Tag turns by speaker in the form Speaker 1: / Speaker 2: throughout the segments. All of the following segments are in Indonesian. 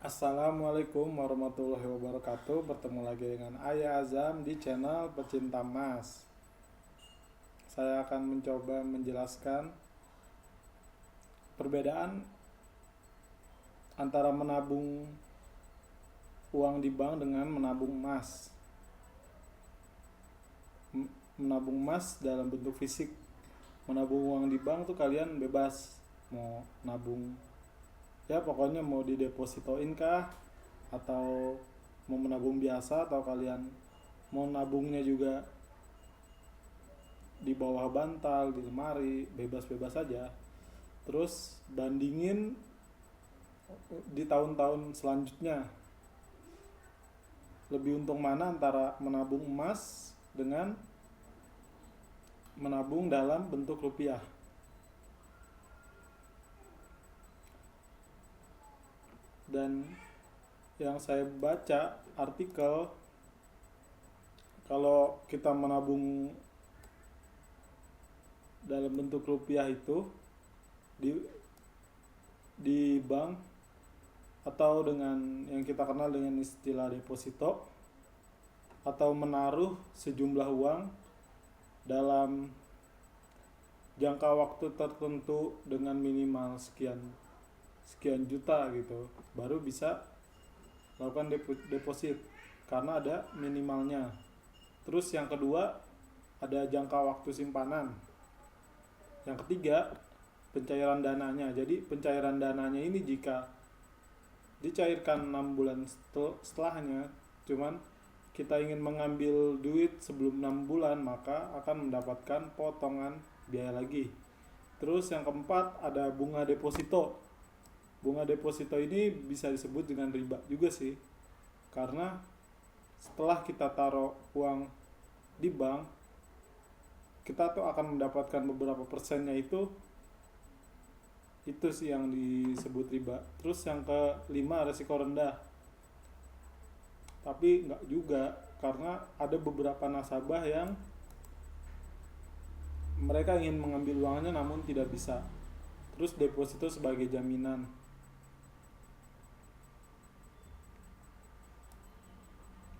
Speaker 1: Assalamualaikum warahmatullahi wabarakatuh. Bertemu lagi dengan Ayah Azam di channel Pecinta Emas. Saya akan mencoba menjelaskan perbedaan antara menabung uang di bank dengan menabung emas. Menabung emas dalam bentuk fisik. Menabung uang di bank tuh kalian bebas mau nabung, ya pokoknya mau didepositoin kah, atau mau menabung biasa, atau kalian mau nabungnya juga di bawah bantal, di lemari, bebas-bebas saja. Terus bandingin di tahun-tahun selanjutnya, lebih untung mana antara menabung emas dengan menabung dalam bentuk rupiah. Dan yang saya baca artikel, kalau kita menabung dalam bentuk rupiah itu di bank, atau dengan yang kita kenal dengan istilah deposito, atau menaruh sejumlah uang dalam jangka waktu tertentu dengan minimal sekian sekian juta gitu, baru bisa lakukan deposit karena ada minimalnya. Terus yang kedua, ada jangka waktu simpanan. Yang ketiga, pencairan dananya. Jadi pencairan dananya ini jika dicairkan 6 bulan setelahnya, cuman kita ingin mengambil duit sebelum 6 bulan, maka akan mendapatkan potongan biaya lagi. Terus yang keempat, ada bunga deposito. Bunga deposito ini bisa disebut dengan riba juga sih, karena setelah kita taruh uang di bank, kita tuh akan mendapatkan beberapa persennya. Itu sih yang disebut riba. Terus yang kelima, resiko rendah. Tapi nggak juga, karena ada beberapa nasabah yang mereka ingin mengambil uangnya namun tidak bisa. Terus deposito sebagai jaminan.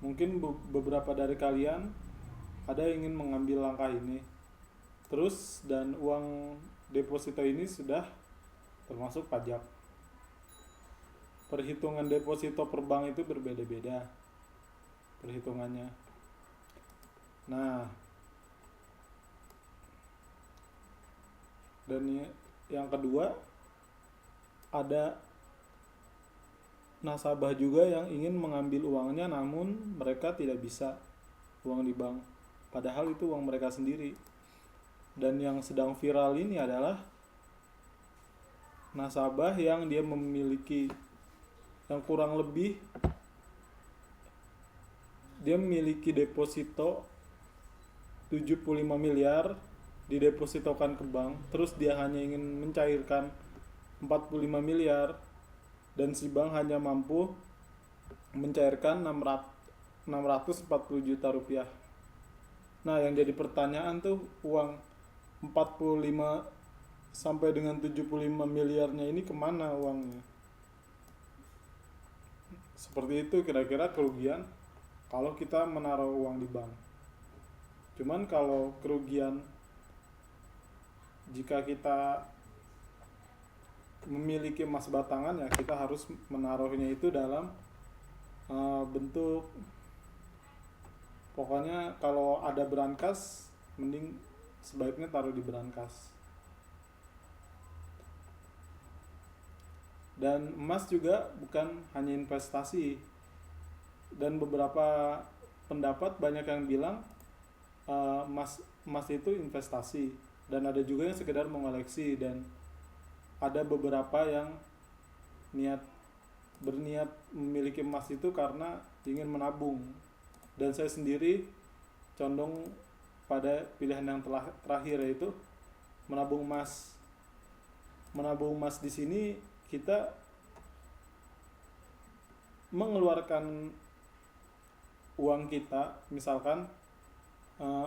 Speaker 1: Mungkin beberapa dari kalian ada yang ingin mengambil langkah ini. Terus dan uang deposito ini sudah termasuk pajak. Perhitungan deposito per bank itu berbeda-beda perhitungannya. Nah, dan yang kedua, ada nasabah juga yang ingin mengambil uangnya namun mereka tidak bisa uang di bank, padahal itu uang mereka sendiri. Dan yang sedang viral ini adalah nasabah yang dia memiliki, yang kurang lebih dia memiliki deposito 75 miliar didepositokan ke bank, terus dia hanya ingin mencairkan 45 miliar, dan si bank hanya mampu mencairkan 640 juta rupiah. Nah, yang jadi pertanyaan tuh, uang 45 sampai dengan 75 miliarnya ini kemana uangnya? Seperti itu kira-kira kerugian kalau kita menaruh uang di bank. Cuman kalau kerugian jika kita memiliki emas batangan, ya kita harus menaruhnya itu dalam bentuk, pokoknya kalau ada brankas mending sebaiknya taruh di brankas. Dan emas juga bukan hanya investasi, dan beberapa pendapat banyak yang bilang emas itu investasi, dan ada juga yang sekedar mengoleksi, dan ada beberapa yang berniat memiliki emas itu karena ingin menabung. Dan saya sendiri condong pada pilihan yang terakhir, yaitu menabung emas. Menabung emas di sini kita mengeluarkan uang kita, misalkan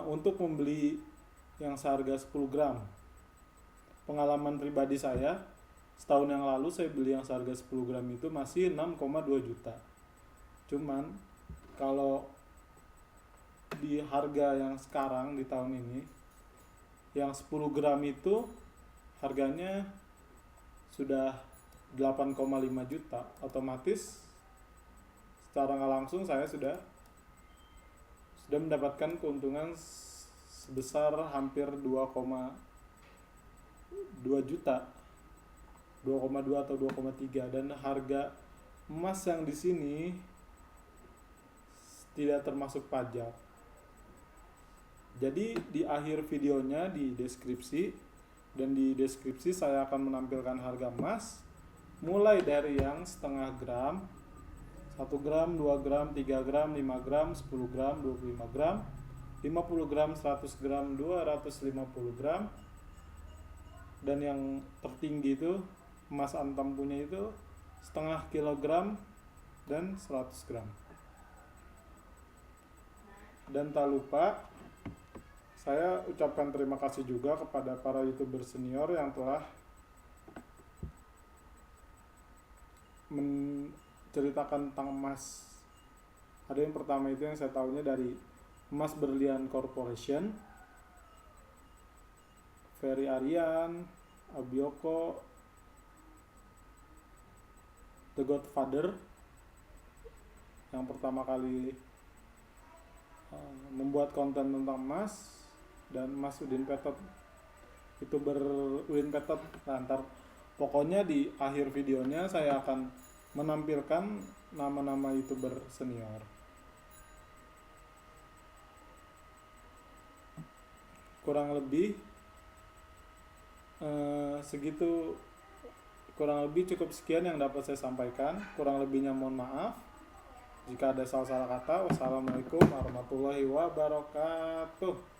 Speaker 1: untuk membeli yang seharga 10 gram. Pengalaman pribadi saya, setahun yang lalu saya beli yang seharga 10 gram itu masih 6,2 juta. Cuman kalau di harga yang sekarang di tahun ini, yang 10 gram itu harganya sudah 8,5 juta. Otomatis secara nggak langsung saya sudah mendapatkan keuntungan sebesar hampir 2,2 juta, 2,2 atau 2,3. Dan harga emas yang di sini tidak termasuk pajak. Jadi di akhir videonya di deskripsi saya akan menampilkan harga emas mulai dari yang setengah gram, 1 gram, 2 gram, 3 gram, 5 gram, 10 gram, 25 gram, 50 gram, 100 gram, 250 gram, dan yang tertinggi itu emas antam punya itu setengah kilogram dan 100 gram. Dan tak lupa saya ucapkan terima kasih juga kepada para YouTuber senior yang telah menceritakan tentang emas. Ada yang pertama itu yang saya tahunya dari Emas Berlian Corporation, Ferry Aryan, Abioko, The Godfather, yang pertama kali membuat konten tentang emas, dan Mas Udin Petot, YouTuber Udin Petot. Ntar pokoknya di akhir videonya saya akan menampilkan nama-nama YouTuber senior. Kurang lebih segitu, kurang lebih cukup sekian yang dapat saya sampaikan. Kurang lebihnya mohon maaf jika ada salah-salah kata. Wassalamualaikum warahmatullahi wabarakatuh.